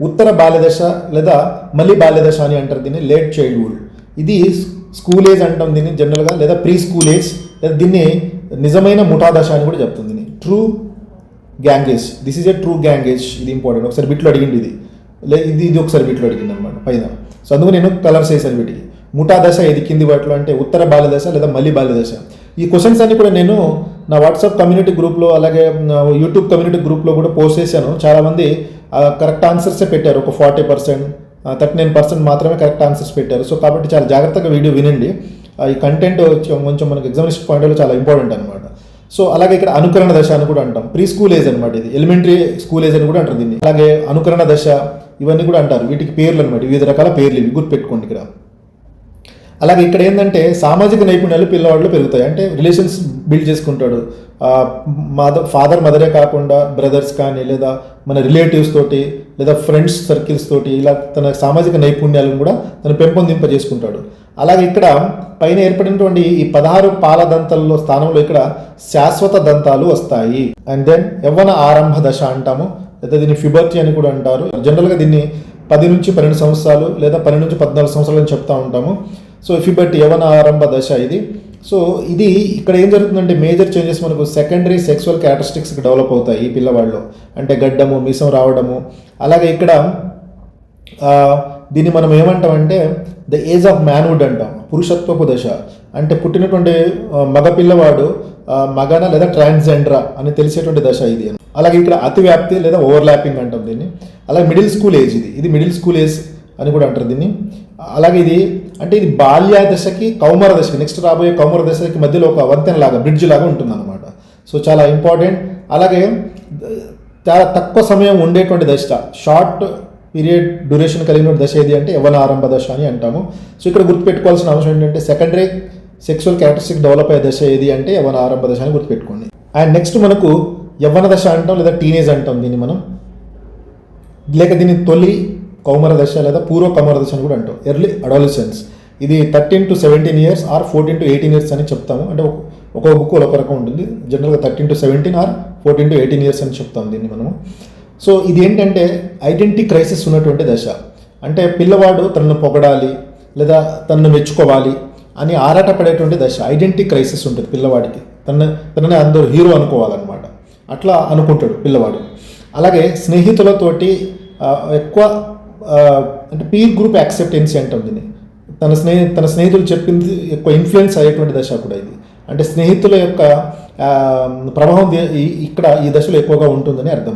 ఉత్తర బాల్యదశ లేదా మళ్ళీ బాల్యదశ అని అంటారు దీన్ని, లేట్ చైల్డ్హుడ్. ఇది స్కూల్ ఏజ్ అంటాం దీన్ని జనరల్గా, లేదా ప్రీ స్కూల్ ఏజ్, లేదా దీన్ని నిజమైన ముఠా దశ అని కూడా చెప్తుంది. దీన్ని true gang age. This is a true gang age. ఇది ఇంపార్టెంట్. ఒకసారి బిట్లో అడిగింది ఇది, ఇది ఒకసారి బిట్లో అడిగింది అనమాట పైన. సో అందుకు నేను కలర్స్ వేసాను వీటికి. ముఠా దశ ఏది కింది వాటిలో అంటే ఉత్తర బాల్యదశ లేదా మళ్ళీ బాల్యదశ. ఈ క్వశ్చన్స్ అన్ని కూడా నేను నా వాట్సాప్ కమ్యూనిటీ గ్రూప్లో అలాగే యూట్యూబ్ కమ్యూనిటీ గ్రూప్లో కూడా పోస్ట్ చేశాను. చాలామంది కరెక్ట్ ఆన్సర్సే పెట్టారు. ఒక 40%, 39% మాత్రమే కరెక్ట్ ఆన్సర్స్ పెట్టారు. సో కాబట్టి చాలా జాగ్రత్తగా వీడియో వినండి. ఈ కంటెంట్ కొంచెం మనకి ఎగ్జామినేషన్ పాయింట్లో చాలా ఇంపార్టెంట్ అనమాట. సో అలాగే ఇక్కడ అనుకరణ దశ అని కూడా అంటాం. ప్రీ స్కూల్ ఏజ్ అనమాట ఇది, ఎలిమెంటరీ స్కూల్ ఏజ్ అని కూడా అంటారు దీన్ని. అలాగే అనుకరణ దశ ఇవన్నీ కూడా అంటారు. వీటికి పేర్లు అనమాట, వివిధ రకాల పేర్లు ఇవి, గుర్తుపెట్టుకోండి ఇక్కడ. అలాగే ఇక్కడ ఏంటంటే సామాజిక నైపుణ్యాలు పిల్లవాళ్ళు పెరుగుతాయి. అంటే రిలేషన్స్ బిల్డ్ చేసుకుంటాడు. ఫాదర్ మదరే కాకుండా బ్రదర్స్ కానీ, లేదా మన రిలేటివ్స్ తోటి, లేదా ఫ్రెండ్స్ సర్కిల్స్ తోటి, ఇలా తన సామాజిక నైపుణ్యాలను కూడా తను పెంపొందింపజేసుకుంటాడు. అలాగే ఇక్కడ పైన ఏర్పడినటువంటి ఈ 16 పాల దంతాలలో స్థానంలో ఇక్కడ శాశ్వత దంతాలు వస్తాయి. అండ్ దెన్ యవ్వన ఆరంభ దశ అంటాము, లేదా దీన్ని ఫ్యూబర్టీ అని కూడా అంటారు. జనరల్గా దీన్ని 10 నుంచి 12 సంవత్సరాలు లేదా 12 నుంచి 14 సంవత్సరాలు అని చెప్తూ ఉంటాము. సో ఫ్యూబర్టీ యవ్వన ఆరంభ దశ ఇది. సో ఇది ఇక్కడ ఏం జరుగుతుందంటే మేజర్ చేంజెస్ మనకు సెకండరీ సెక్సువల్ క్యారెక్టరిస్టిక్స్ డెవలప్ అవుతాయి ఈ పిల్లవాళ్ళు. అంటే గడ్డము, మీసం రావడము. అలాగే ఇక్కడ దీన్ని మనం ఏమంటామంటే ద ఏజ్ ఆఫ్ మ్యాన్వుడ్ అంటాం, పురుషత్వపు దశ. అంటే పుట్టినటువంటి మగ పిల్లవాడు మగన లేదా ట్రాన్స్జెండరా అని తెలిసేటువంటి దశ ఇది. అలాగే ఇక్కడ అతివ్యాప్తి లేదా ఓవర్లాపింగ్ అంటాం దీన్ని. అలాగే మిడిల్ స్కూల్ ఏజ్ ఇది మిడిల్ స్కూల్ ఏజ్ అని కూడా అంటారు దీన్ని. అలాగే ఇది బాల్య దశకి కౌమార దశకి, నెక్స్ట్ రాబోయే కౌమార దశకి మధ్యలో ఒక వంతెన లాగా, బ్రిడ్జ్ లాగా ఉంటుంది అనమాట. సో చాలా ఇంపార్టెంట్. అలాగే చాలా తక్కువ సమయం ఉండేటువంటి దశ, షార్ట్ పీరియడ్ డ్యూరేషన్ కలిగిన దశ ఏది అంటే యవ్వన ఆరంభ దశ అని అంటాము. సో ఇక్కడ గుర్తుపెట్టుకోవాల్సిన అవసరం ఏంటంటే సెకండరీ సెక్సువల్ క్యారెక్టరిస్టిక్ డెవలప్ అయ్యే దశ ఏది అంటే యవ్వన ఆరంభ దశ అని గుర్తుపెట్టుకోండి. అండ్ నెక్స్ట్ మనకు యవ్వన దశ అంటాం, లేదా టీనేజ్ అంటాం దీన్ని మనం, లేక దీన్ని తొలి కౌమార దశ లేదా పూర్వ కౌమార దశ అని కూడా అంటాం, ఎర్లీ అడాలసెన్స్. ఇది 13 to 17 years are 14 to 18 years అని చెప్తాము. అంటే ఒక్కొక్క బుక్ ఒక రకం ఉంటుంది. జనరల్గా 13 to 17 ఆర్ 14 to 18 years అని చెప్తాం దీన్ని మనము. సో ఇది ఏంటంటే ఐడెంటిటీ క్రైసిస్ ఉన్నటువంటి దశ. అంటే పిల్లవాడు తనను పొగడాలి లేదా తనను మెచ్చుకోవాలి అని ఆరాటపడేటువంటి దశ. ఐడెంటిటీ క్రైసిస్ ఉంటుంది పిల్లవాడికి. తననే అందరూ హీరో అనుకోవాలన్నమాట, అట్లా అనుకుంటాడు పిల్లవాడు. అలాగే స్నేహితులతోటి ఎక్కువ అంటే పీర్ గ్రూప్ యాక్సెప్టెన్సీ అంటాం దీన్ని. తన స్నేహితులు చెప్పింది ఎక్కువ ఇన్ఫ్లుయెన్స్ అయ్యేటువంటి దశ కూడా ఇది. అంటే స్నేహితుల యొక్క ప్రభావం ఇక్కడ ఈ దశలో ఎక్కువగా ఉంటుందని అర్థం.